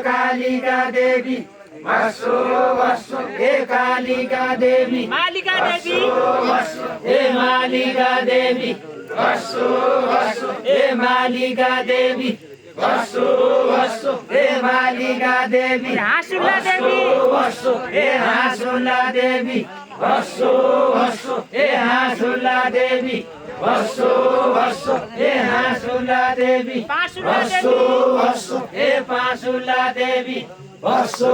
कालिका देवी वसो वसो हे कालिका देवी मालिका देवी हे मालिका देवी वसो वसो हे मालिका देवी वसो वसो हे मालिका देवी हाँसुला देवी वसो हे हाँसुला देवी वसो वसो हे हाँसुला देवी वसो वसो हे हाँसुला देवी पाँसुला वसो देवी वसो हे पाँसुला देवी वसो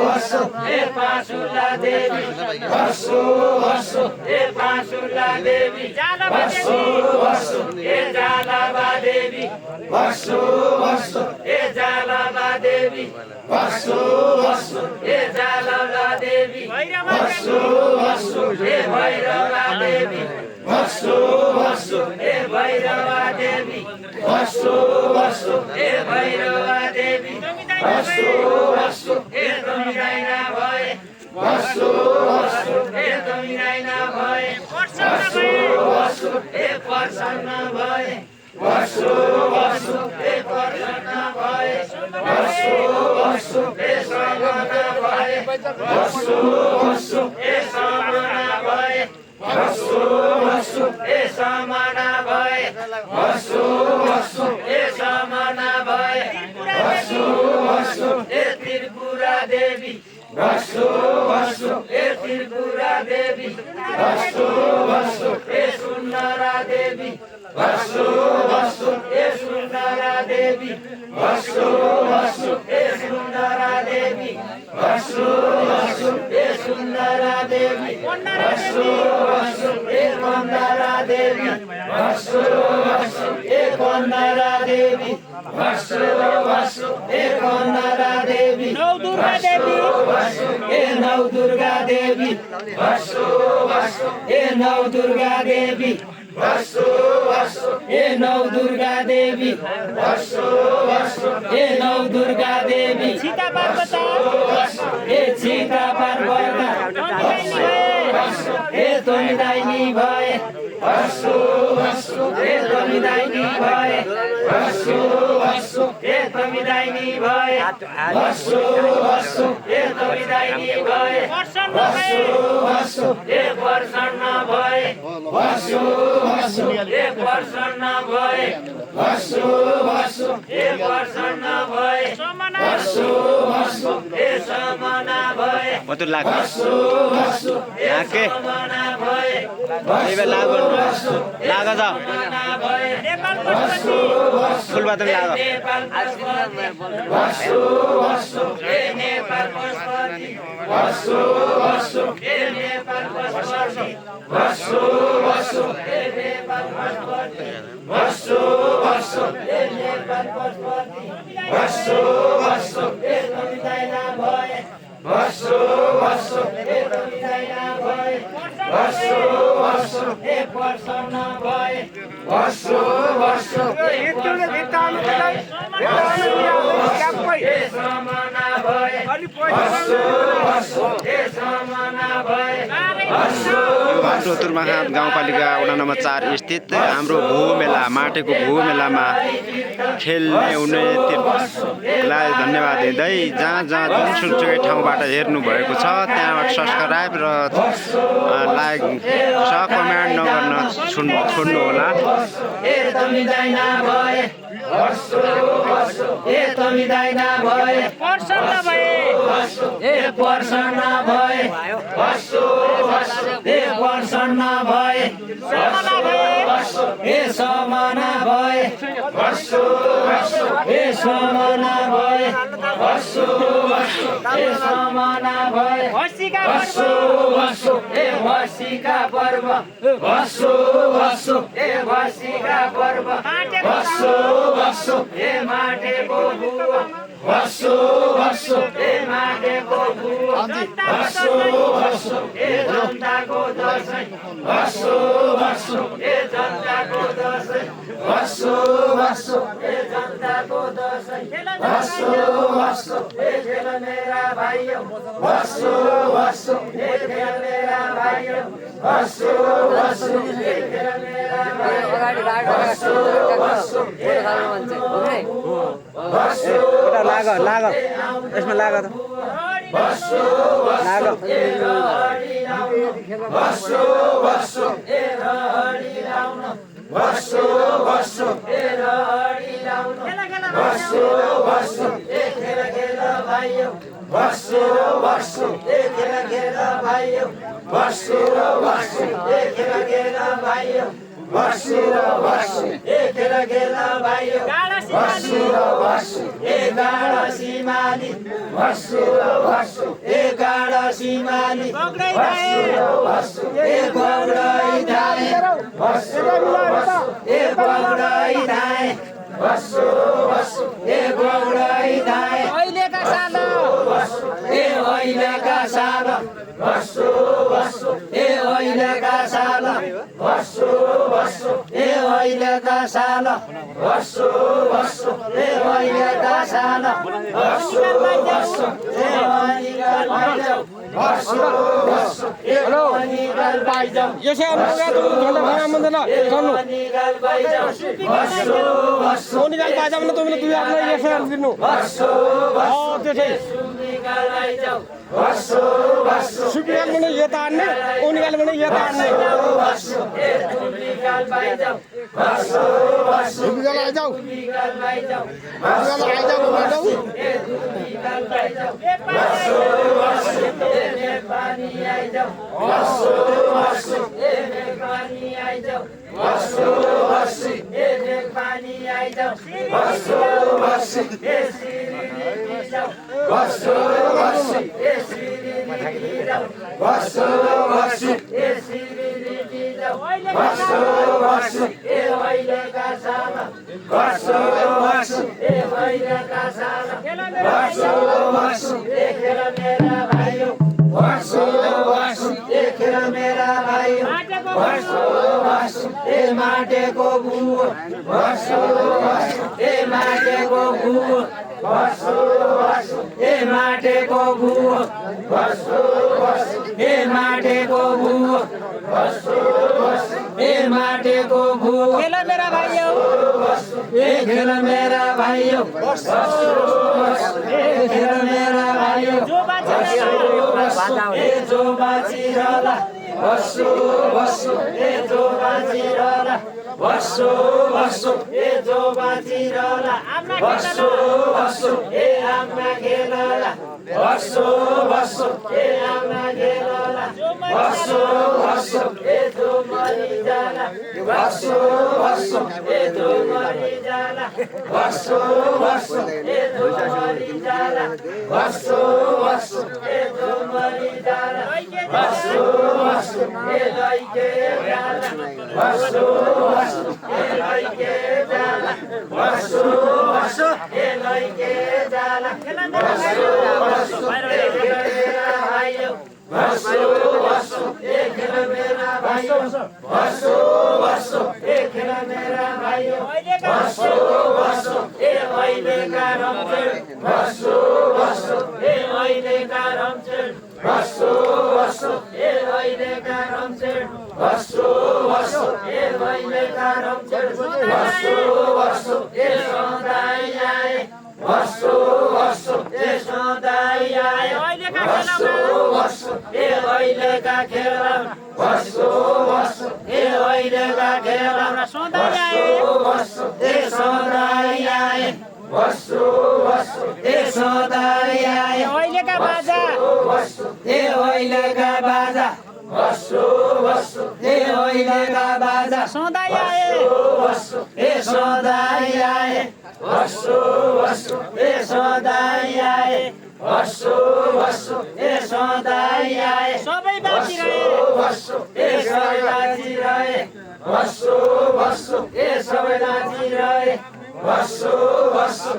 वसो हे पाँसुला देवी वसो वसो हे पाँसुला देवी जालबा वसो देवी वसो हे जालबा देवी वसो वसो हे जालबा देवी वसो वसो हे जालबा देवी भैरवा वसो वसो हे भैरवा देवी वसो वसो हे भैरवा देवी वसो वसो हे भैरवा देवी वसो वसो हे तमिराइना भए वसो वसो हे तमिराइना भए वसो वसो हे प्रसन्न भए वसो वसो हे प्रसन्न भए वसो वसो हे समना भए वसो वसो हे समना भए वसो वसो हे समना भए वसो वसो हे समना भए वसो वसो हे त्रिपुरा देवी वसो वसो हे त्रिपुरा देवी वसो वसो हे सुन्दरा देवी वसो वसो हे सुन्दरा देवी वसो वसो हे सुन्दरा देवी वसो वसो हे सुन्दरा देवी वसो वसो हे वन्दरा देवी वसो वसो हे वन्दरा देवी वसो वसो हे वन्दरा देवी नौ दुर्गा देवी वसो हे नौ दुर्गा देवी वसो वसो हे नौ दुर्गा देवी वसो वसो हे नौ दुर्गा देवी वसो वसो हे नौ दुर्गा देवी सीता पार्वती हे सीता पार्वती हे तमिदाइनी भए वसो वसो हे तमिदाइनी भए वसो वसो हे तमिदाइनी भए वसो वसो हे तमिदाइनी भए वसो वसो हे प्रसन्न भए वसो वसो हे प्रसन्न भए वसो वसो हे प्रसन्न भए वसो वसो हे समना भए मधुर लाग वसो वसो हे लागे समना भए इबे लाग लाग जा नेपाल पशुपति फुलबहादुर लाग नेपाल पशुपति वसो वसो हे नेपाल पशुपति वसो वसो हे नेपाल पशुपति वसो वसो हे नेपाल पशुपति वसो वसो हे नेपाल पशुपति वसो वसो हे तमिदाइना भए वसो वसो हे तमिदाइना भए वसो वसो हे प्रसन्न भए वसो वसो हे समना भए वसो वसो हे समना भए वसो हाम्रो तुर्माखा गाउँपालिका वडा नम्बर 4 स्थित हाम्रो भू मेला माटेको भू मेलामा खेल्ने उनीहरूलाई धन्यवाद दिँदै जहाँ जहाँ जुनसुकै ठाउँबाट हेर्नु भएको छ त्यहाँबाट सब्स्क्राइब र लाइक कमेन्ट नगर्न छोड्नु होला हे तमिदाइना भए वसो वसो हे तमिदाइना भए प्रसन्न भए हे प्रसन्न भए वसो वसो हे प्रसन्न भए समना भए वसो हे समना भए वसो वसो हे समना भए वसो वसो हे समना भए हँसीका वसो वसो हे वसीका पर्व वसो वसो हे वसीका पर्व वसो वसो हे माटेको भुव वसो वसो हे माटेको भुव वसो वसो हे जनताको दसैँ वसो वसो हे जनताको दसैँ वसो वसो हे जनताको दसैँ वसो वसो हे खेल मेरा भाइयों वसो वसो हे खेल मेरा भाइयों बस्छु बस्छु देखेर मेरा भाइ अगाडि गाडी बस्छु लाग लाग यसमा लाग त बस्छु लाग बस्छु बस्छु हरि लाउन बस्छु बस्छु हरि लाउन बस्छु बस्छु खेल खेल भाइयो बस्छु बस्छु खेल खेल भाइयो बस्छु बस्छु खेल खेल भाइयो बस्छु बस्छु खेल खेल भाइयो बस्छु बस्छु गाडा सिमाली बस्छु बस्छु गाडा सिमाली बस्छु बस्छु बगडाई धाए बस्छु बस्छु बगडाई धाए बस्छु बस्छु बगडाई धाए अहिलेका सानो अहिलेका सानो बस्छु बस्छु अहिलेका सानो बस्छु बस्छु अहिलेका सानो बस्छु बस्छु अहिलेका सानो बस्छु बस्छु निकाल पाइजाऊ बस्छु बस्छु निकाल पाइजाऊ यसै अनुगा त झन्डा खाना मान्दैन गर्नु निकाल पाइजाऊ बस्छु बस्छु निकाल पाइजा भने तिमीले दुई आपलाई यसै दिनु बस्छु त्यो चाहिँ निकाल पाइजाऊ बस्छु बस्छु सुपियाल भने यता आन्ने ओ निकाल भने यता आन्ने बस्छु निकाल पाइजाऊ बस्छु बस्छु सुपियाल आइजाऊ निकाल पाइजाऊ सुपियाल आइजाऊ भन्नु निकाल पाइजाऊ बस्छु बस्छु पानी आइजाऊ बस्छु बस्छु पानी आइजाऊ बस्छु बस्छु पानी आइजाऊ बस्छु बस्छु बस्छु बस्छु बस्छु बस्छु बस्छु बस्छु अहिलेका साना बस्छु बस्छु अहिलेका साना बस्छु बस्छु खेल मेरा भाइयो बस्छु बस्छु खेल मेरा भाइयो बस्छु बस्छु माटेको भुवो बस्छु बस्छु माटेको भुवो बस्छु बस्छु माटेको भुवो बस्छु बस्छु माटेको भुवो बस्छु बस्छु माटेको भुवो खेल मेरा भाइयो खेल मेरा भाइयो बस्छु बस्छु खेल मेरा भाइयो जो बाँचिरहला बस्छु बस्छु जो बाँचिरहला बस्छु बस्छु जो बाँचिरहला बस्छु बस्छु आमा खेलला बस्छु बस्छु आमा खेलला बस्छु बस्छु जो मरिजाला बस्छु बस्छु जो मरिजाला बस्छु बस्छु जो मरिजाला बस्छु बस्छु जो मरिजाला बस्छु बस्छु लैके जाला बस्छु बस्छु लैके जाला बस्छु बस्छु लैके जाला बस्छु बस्छु मेरा भाइयो बस्छु बस्छु खेल मेरा भाइयो बस्छु बस्छु खेल मेरा भाइयो बस्छु बस्छु अहिलेका रमझेल बस्छु बस्छु अहिलेका रमझेल बस्छु बस्छु अहिलेका रमझेल बस्छु बस्छु अहिलेका रमझेल बस्छु बस्छु सधैँ आए बस्छु बस्छु सधैँ आए बस्छु बस्छु अहिलेका खेल बस्छु बस्छु अहिलेका खेल बस्छु बस्छु सधैँ आए बस्छु बस्छु सधैँ आए अहिलेका बाजा अहिलेका बाजा बस्छु बस्छु अहिलेका बाजा सधैँ आए बस्छु सधैँ आए बस्छु बस्छु सधैँ आए बस्छु बस्छु सधैँ आए सबै बाँचिरहे बस्छु सबै बाँचिरहे बस्छु बस्छु सबै बाँचिरहे बस्छु बस्छु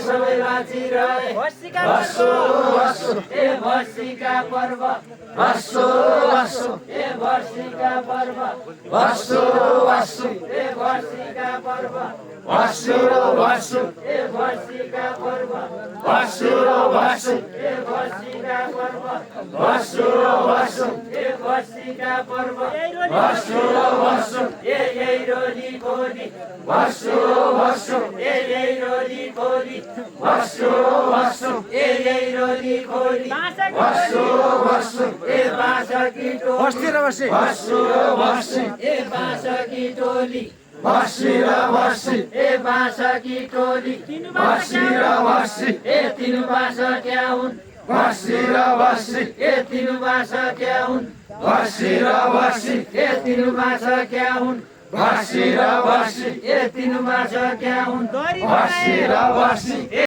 सबै बाँचिरहे बस्छु बस्छु वर्षिका पर्व बस्छु बस्छु वर्षिका पर्व बस्छु बस्छु वर्षिका पर्व बस्छु बस्छु वर्षिका पर्व बस्छु भस्सु ए भस्सीका पर्व भस्सु भस्सु ए भस्सीका पर्व भस्सु भस्सु ए यही रोली खोली भस्सु भस्सु ए यही रोली खोली भस्सु भस्सु ए यही रोली खोली भस्सु भस्सु ए बाँसकी टोली भस्सु भस्सु ए बाँसकी टोली भस्सी र भस्सी ए बाँसकी टोली भस्सी र भस्सी ए तिनु बाँस क्या हुन् भस्सी र भस्सी ए तिनु बाँस क्या हुन् भस्सी र भस्सी ए तिनु बाँस क्या हुन् भस्सी र भस्सी ए तिनु बाँस क्या हुन् भस्सी र भस्सी ए